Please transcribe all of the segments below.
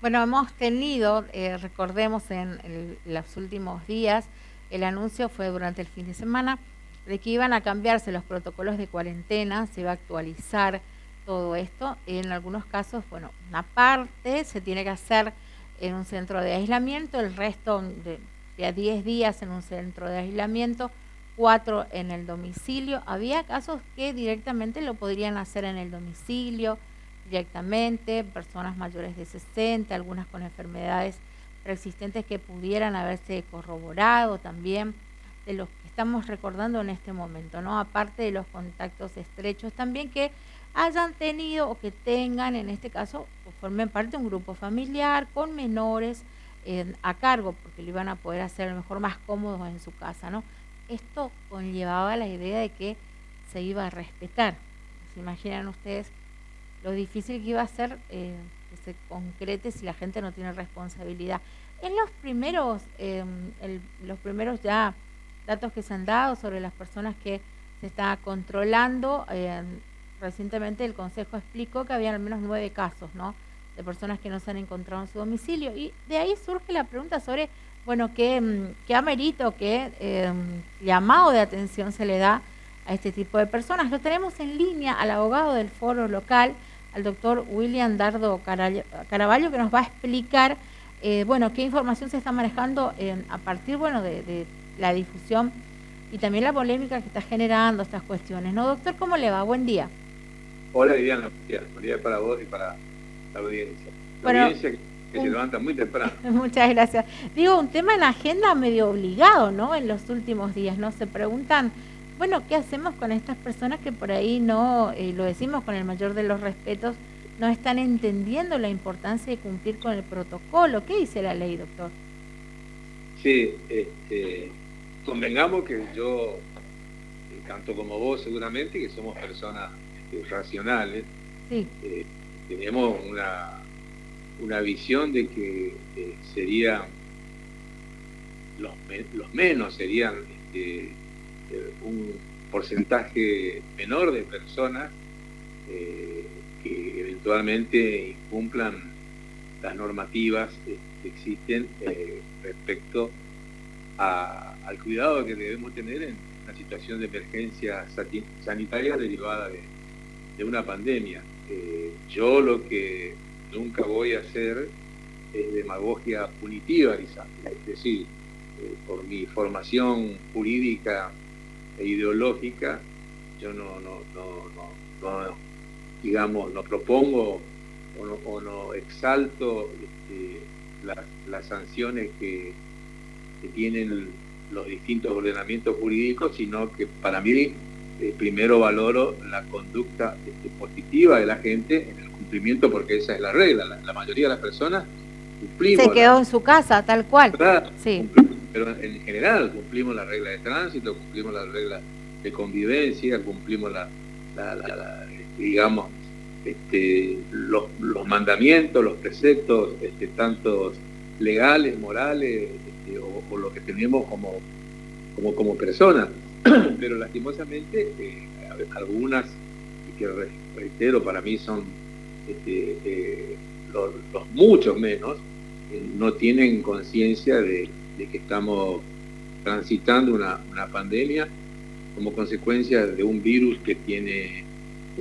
Bueno, hemos tenido, recordemos en los últimos días, el anuncio fue durante el fin de semana de que iban a cambiarse los protocolos de cuarentena, se iba a actualizar todo esto. En algunos casos, bueno, una parte se tiene que hacer en un centro de aislamiento, el resto de a 10 días en un centro de aislamiento, 4 en el domicilio. Había casos que directamente lo podrían hacer en el domicilio, directamente, personas mayores de 60, algunas con enfermedades preexistentes que pudieran haberse corroborado también, de los que estamos recordando en este momento, ¿no? Aparte de los contactos estrechos también que hayan tenido o que tengan, en este caso, o formen parte de un grupo familiar con menores a cargo, porque lo iban a poder hacer a lo mejor más cómodos en su casa, ¿no? Esto conllevaba la idea de que se iba a respetar. ¿Se imaginan ustedes lo difícil que iba a ser que se concrete si la gente no tiene responsabilidad? En los primeros ya datos que se han dado sobre las personas que se está controlando, recientemente el Consejo explicó que había al menos 9 casos, ¿no?, de personas que no se han encontrado en su domicilio, y de ahí surge la pregunta sobre, bueno, qué amerito, qué llamado de atención se le da a este tipo de personas. Lo tenemos en línea al abogado del foro local, al doctor William Dardo Caraballo, que nos va a explicar, bueno, qué información se está manejando a partir, bueno, de la difusión y también la polémica que está generando estas cuestiones, ¿no, doctor? ¿Cómo le va? Buen día. Hola, Viviana. Buen día para vos y para la audiencia. La Bueno, audiencia que se levanta muy temprano. muchas gracias. Digo, un tema en agenda medio obligado, ¿no?, en los últimos días, ¿no? Se preguntan, bueno, ¿qué hacemos con estas personas que por ahí no, lo decimos con el mayor de los respetos, no están entendiendo la importancia de cumplir con el protocolo? ¿Qué dice la ley, doctor? Sí, convengamos que yo, tanto como vos seguramente, que somos personas racionales, Sí. tenemos una visión de que serían los menos, serían un porcentaje menor de personas que eventualmente incumplan las normativas que existen respecto al cuidado que debemos tener en una situación de emergencia sanitaria derivada de una pandemia. Yo lo que nunca voy a hacer es demagogia punitiva, quizás. Es decir, por mi formación jurídica e ideológica, yo digamos, no propongo o no exalto las sanciones que tienen los distintos ordenamientos jurídicos, sino que para mí primero valoro la conducta positiva de la gente en el cumplimiento, porque esa es la regla. La mayoría de las personas cumplimos. Se quedó en su casa, tal cual. Sí. Pero en general cumplimos la regla de tránsito, cumplimos la regla de convivencia, cumplimos digamos, los mandamientos, los preceptos, tanto legales, morales, o lo que tenemos como personas. Pero lastimosamente algunas, y que reitero, para mí son los muchos menos, no tienen conciencia de que estamos transitando una pandemia como consecuencia de un virus que tiene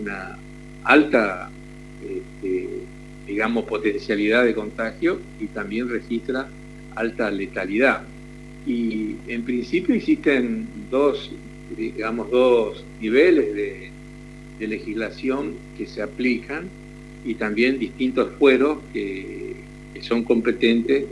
una alta digamos, potencialidad de contagio, y también registra alta letalidad. Y en principio existen dos niveles de legislación que se aplican, y también distintos fueros que son competentes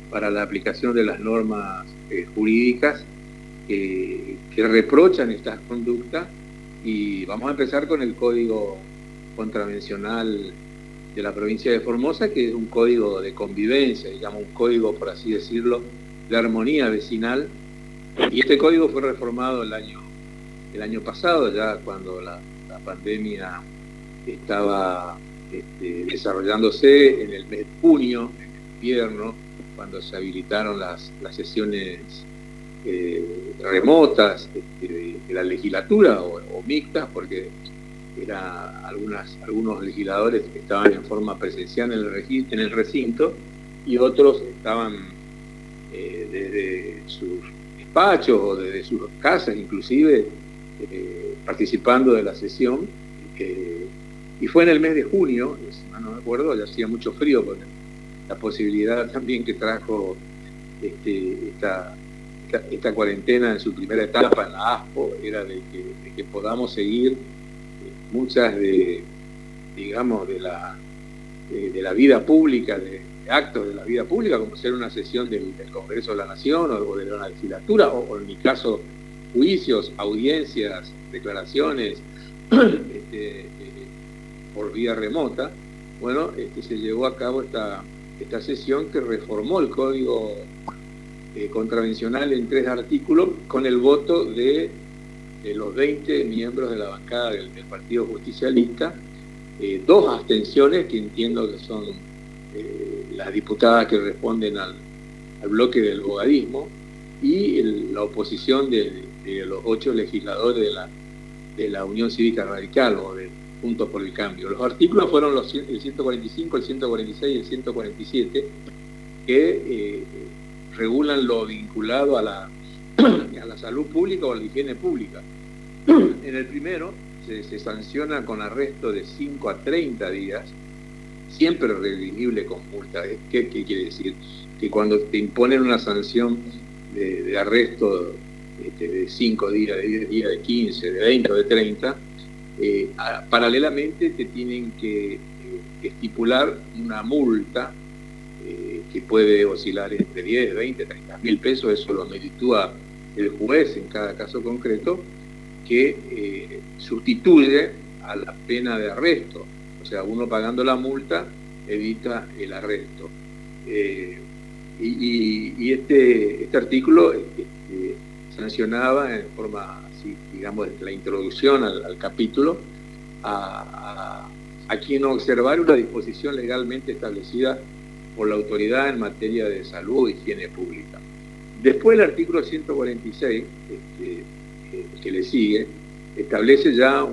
para la aplicación de las normas jurídicas que reprochan estas conductas. Y vamos a empezar con el Código Contravencional de la provincia de Formosa, que es un código de convivencia, digamos, un código, por así decirlo, de armonía vecinal. Y este código fue reformado el año pasado, ya cuando la pandemia estaba desarrollándose en el mes de junio, en el invierno, cuando se habilitaron las sesiones remotas de la legislatura, o mixtas, porque algunos legisladores que estaban en forma presencial en el recinto, y otros estaban desde sus despachos o desde sus casas inclusive participando de la sesión, y fue en el mes de junio, no me acuerdo, ya hacía mucho frío, porque la posibilidad también que trajo esta cuarentena en su primera etapa en la ASPO era de que podamos seguir muchas de la vida pública, de actos de la vida pública, como ser una sesión del Congreso de la Nación o de la legislatura, o en mi caso juicios, audiencias, declaraciones por vía remota. Bueno, se llevó a cabo esta sesión que reformó el Código Contravencional en 3 artículos con el voto de los 20 miembros de la bancada del Partido Justicialista, 2 abstenciones que entiendo que son las diputadas que responden al bloque del bogadismo, y la oposición de los 8 legisladores de la Unión Cívica Radical o de Juntos por el Cambio. Los artículos fueron el 145, el 146 y el 147, que regulan lo vinculado a la salud pública o a la higiene pública. En el primero se sanciona con arresto de 5 a 30 días, siempre redimible con multa. ¿Qué quiere decir? Que cuando te imponen una sanción de arresto de 5 días, de 10 días, de 15, de 20 o de 30, paralelamente te tienen que estipular una multa que puede oscilar entre 10, 20, 30 mil pesos. Eso lo meritúa el juez en cada caso concreto, que sustituye a la pena de arresto. O sea, uno pagando la multa evita el arresto. Y este artículo sancionaba en forma, así, digamos, de la introducción al capítulo, a quien observar una disposición legalmente establecida por la autoridad en materia de salud e higiene pública. Después el artículo 146, que le sigue, establece ya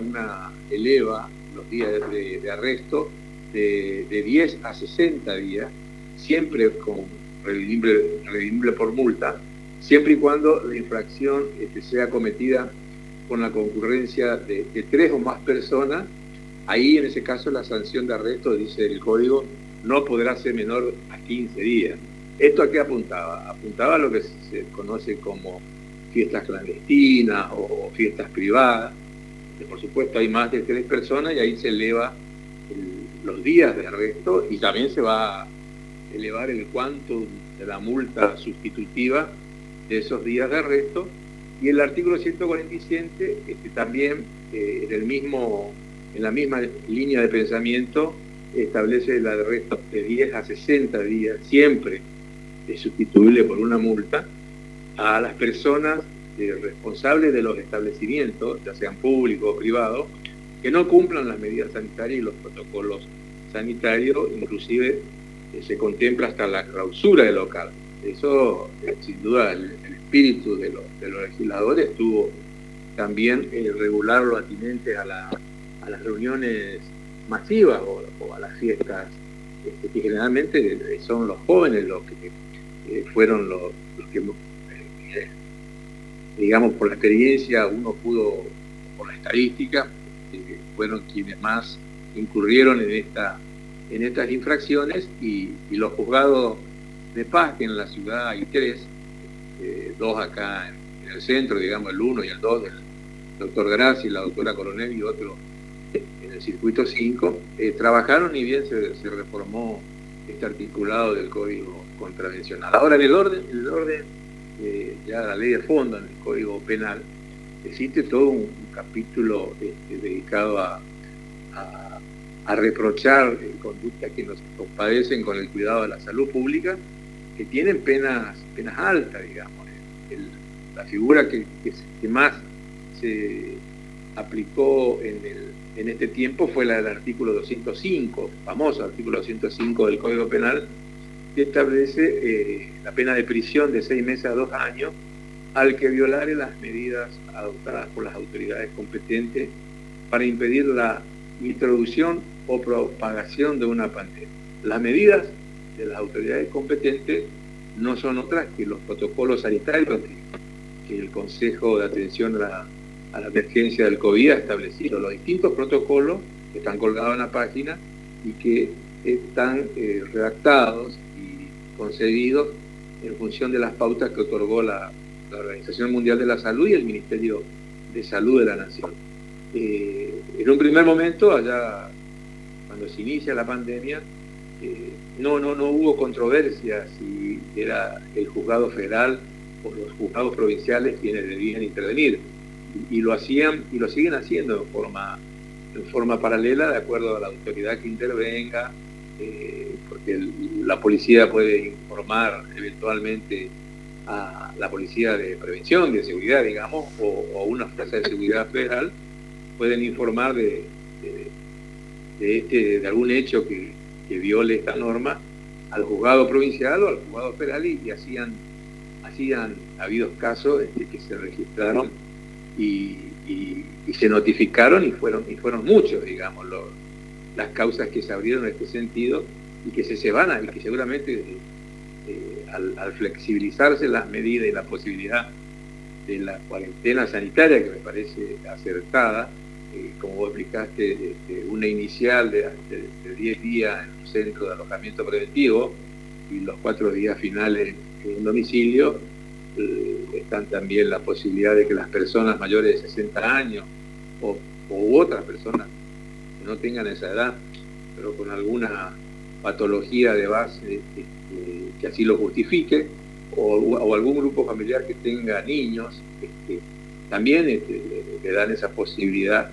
eleva los días de arresto de 10 a 60 días, siempre con redimible por multa, siempre y cuando la infracción sea cometida con la concurrencia de 3 o más personas. Ahí, en ese caso, la sanción de arresto, dice el Código, no podrá ser menor a 15 días. ¿Esto a qué apuntaba? Apuntaba a lo que se conoce como fiestas clandestinas o fiestas privadas, que por supuesto hay más de 3 personas, y ahí se eleva los días de arresto, y también se va a elevar el quantum de la multa sustitutiva de esos días de arresto. Y el artículo 147 también en la misma línea de pensamiento establece el arresto de 10 a 60 días, siempre sustituible por una multa, a las personas responsables de los establecimientos, ya sean públicos o privados, que no cumplan las medidas sanitarias y los protocolos sanitarios. Inclusive se contempla hasta la clausura del local. Eso, sin duda, el espíritu de los legisladores tuvo también regular lo atinente a las reuniones masivas o a las fiestas, que generalmente son los jóvenes los que fueron los que, digamos, por la experiencia uno pudo, por la estadística, fueron quienes más incurrieron en estas infracciones, y los juzgados de paz, que en la ciudad hay 3, 2 acá en el centro, digamos el 1 y el 2 del doctor Graci, la doctora Coronel, y otro en el circuito 5, trabajaron, y bien se reformó este articulado del Código Contravencional. Ahora, en el orden ya la ley de fondo, en el Código Penal, existe todo un capítulo dedicado a reprochar conductas que nos padecen con el cuidado de la salud pública, que tienen penas altas, digamos. La figura que más se aplicó en este tiempo fue la del artículo 205, famoso artículo 205 del Código Penal, que establece la pena de prisión de 6 meses a 2 años al que violare las medidas adoptadas por las autoridades competentes para impedir la introducción o propagación de una pandemia. Las medidas de las autoridades competentes no son otras que los protocolos sanitarios que el Consejo de Atención a la Emergencia del COVID ha establecido, los distintos protocolos que están colgados en la página y que están redactados y concebidos en función de las pautas que otorgó la Organización Mundial de la Salud y el Ministerio de Salud de la Nación. En un primer momento, allá cuando se inicia la pandemia, no hubo controversia si era el juzgado federal o los juzgados provinciales quienes debían intervenir, y lo hacían y lo siguen haciendo en forma paralela de acuerdo a la autoridad que intervenga, porque la policía puede informar eventualmente a la policía de prevención, de seguridad, digamos, o una fuerza de seguridad federal, pueden informar de algún hecho que viole esta norma al juzgado provincial o al juzgado federal, y así han habido casos que se registraron y se notificaron, y fueron muchos, digamos, las causas que se abrieron en este sentido y que se van a, y que seguramente al flexibilizarse las medidas y la posibilidad de la cuarentena sanitaria, que me parece acertada, como vos explicaste, una inicial de 10 días en un centro de alojamiento preventivo y los 4 días finales en un domicilio, están también la posibilidad de que las personas mayores de 60 años u otras personas que no tengan esa edad, pero con alguna patología de base que así lo justifique, o algún grupo familiar que tenga niños, también le dan esa posibilidad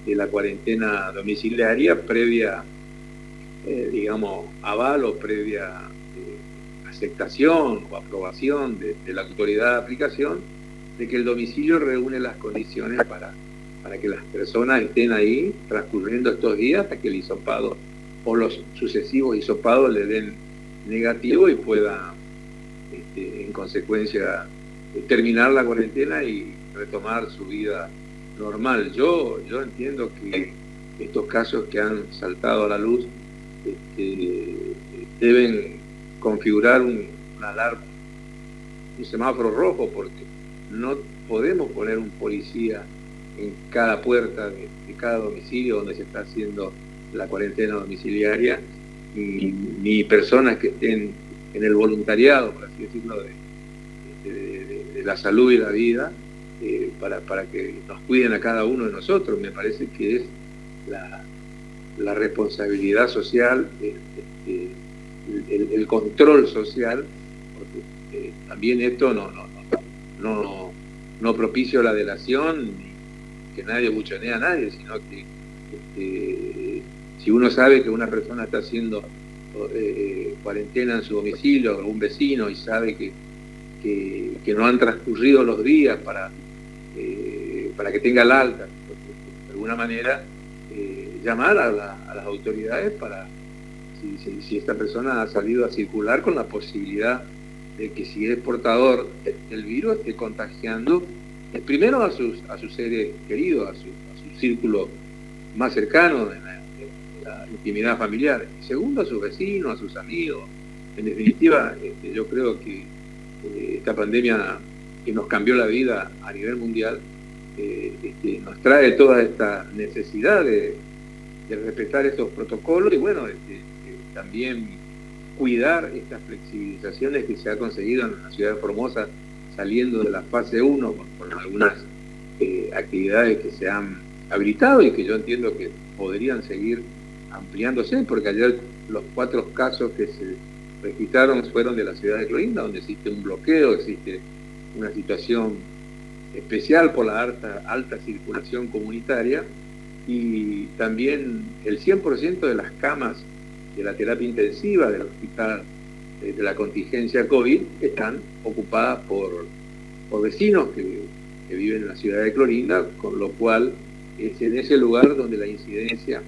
de la cuarentena domiciliaria previa, digamos, aval o previa aceptación o aprobación de la autoridad de aplicación, de que el domicilio reúne las condiciones para que las personas estén ahí transcurriendo estos días hasta que el hisopado o los sucesivos hisopados le den negativo y pueda, en consecuencia, terminar la cuarentena y retomar su vida normal. Yo entiendo que estos casos que han saltado a la luz deben configurar una alarma, un semáforo rojo, porque no podemos poner un policía en cada puerta de cada domicilio donde se está haciendo la cuarentena domiciliaria, ni personas que estén en el voluntariado, por así decirlo, de la salud y la vida, para que nos cuiden a cada uno de nosotros. Me parece que es la responsabilidad social, el control social, porque también esto no propicia la delación, ni que nadie buchonea a nadie, sino que si uno sabe que una persona está haciendo cuarentena en su domicilio, algún vecino, y sabe que no han transcurrido los días para que tenga el alta, de alguna manera llamar a las autoridades para, si esta persona ha salido a circular, con la posibilidad de que, si es portador del virus, esté contagiando primero a sus seres queridos, a su círculo más cercano de la intimidad familiar, y segundo a sus vecinos, a sus amigos. En definitiva, yo creo que esta pandemia que nos cambió la vida a nivel mundial nos trae toda esta necesidad de respetar estos protocolos y, bueno, también cuidar estas flexibilizaciones que se ha conseguido en la ciudad de Formosa, saliendo de la fase 1 con algunas actividades que se han habilitado y que yo entiendo que podrían seguir ampliándose, porque ayer los 4 casos que se registraron fueron de la ciudad de Clorinda, donde existe un bloqueo, existe una situación especial por la alta circulación comunitaria, y también el 100% de las camas de la terapia intensiva del hospital de la contingencia COVID están ocupadas por vecinos que viven en la ciudad de Clorinda, con lo cual es en ese lugar donde la incidencia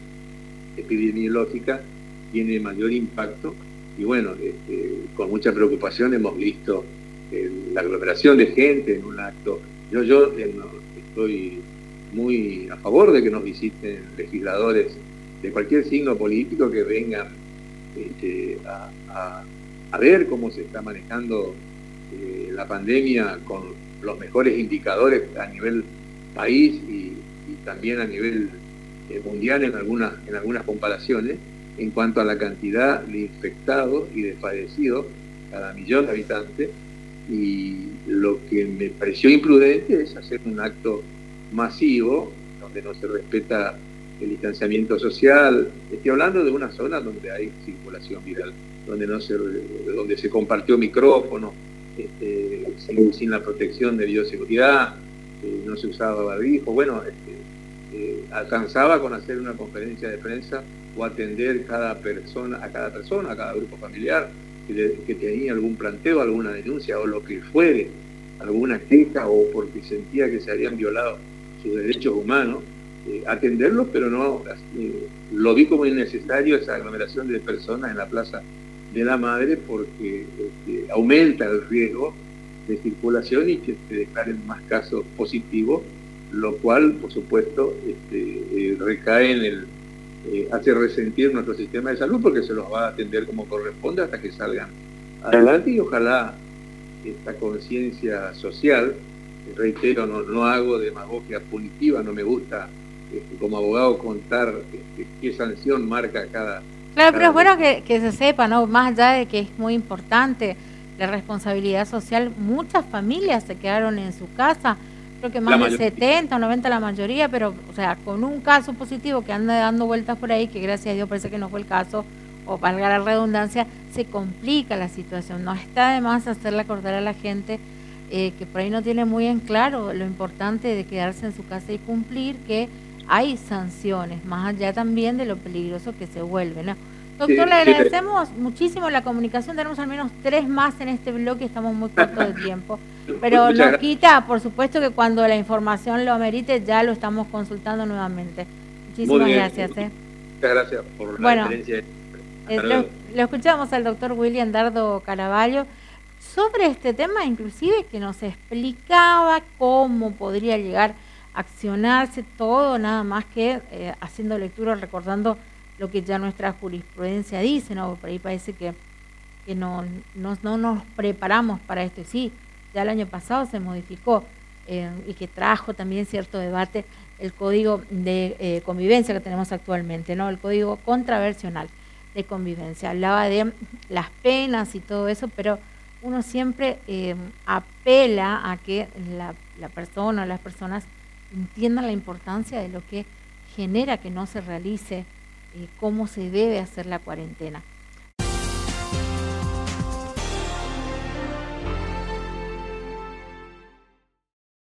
epidemiológica tiene mayor impacto. Y bueno, con mucha preocupación hemos visto la aglomeración de gente en un acto. Yo estoy muy a favor de que nos visiten legisladores de cualquier signo político que vengan a ver cómo se está manejando la pandemia con los mejores indicadores a nivel país y también a nivel mundial en algunas comparaciones en cuanto a la cantidad de infectados y de fallecidos cada millón de habitantes. Y lo que me pareció imprudente es hacer un acto masivo donde no se respeta el distanciamiento social. Estoy hablando de una zona donde hay circulación viral, donde se compartió micrófono, sin la protección de bioseguridad, no se usaba barbijo. Bueno, alcanzaba con hacer una conferencia de prensa o atender a cada grupo familiar que tenía algún planteo, alguna denuncia o lo que fuere, alguna queja o porque sentía que se habían violado sus derechos humanos, atenderlos, pero no lo vi como innecesario esa aglomeración de personas en la Plaza de la Madre, porque aumenta el riesgo de circulación y que se declaren más casos positivos, lo cual, por supuesto, recae en hace resentir nuestro sistema de salud, porque se los va a atender como corresponde hasta que salgan adelante. Y ojalá esta conciencia social, reitero, no hago demagogia punitiva, no me gusta como abogado contar qué sanción marca cada... Claro, pero es bueno que se sepa, ¿no? Más allá de que es muy importante la responsabilidad social, muchas familias se quedaron en su casa, creo que más de 70 o 90 la mayoría, pero, o sea, con un caso positivo que anda dando vueltas por ahí, que gracias a Dios parece que no fue el caso, o valga la redundancia, se complica la situación. No está de más hacerle acordar a la gente que por ahí no tiene muy en claro lo importante de quedarse en su casa y cumplir, que hay sanciones, más allá también de lo peligroso que se vuelve, ¿no? Doctor, le agradecemos muchísimo la comunicación, tenemos al menos 3 más en este bloque, estamos muy cortos de tiempo, pero no quita, por supuesto, que cuando la información lo amerite ya lo estamos consultando nuevamente. Muchísimas gracias. Muchas gracias por la referencia. Lo escuchamos al doctor William Dardo Caraballo sobre este tema, inclusive que nos explicaba cómo podría llegar a accionarse todo, nada más que haciendo lectura, recordando lo que ya nuestra jurisprudencia dice, ¿no? Por ahí parece que no nos preparamos para esto, y sí, ya el año pasado se modificó y que trajo también cierto debate el código de convivencia que tenemos actualmente, ¿no? El código contravencional de convivencia. Hablaba de las penas y todo eso, pero uno siempre apela a que la persona o las personas entiendan la importancia de lo que genera que no se realice, cómo se debe hacer la cuarentena.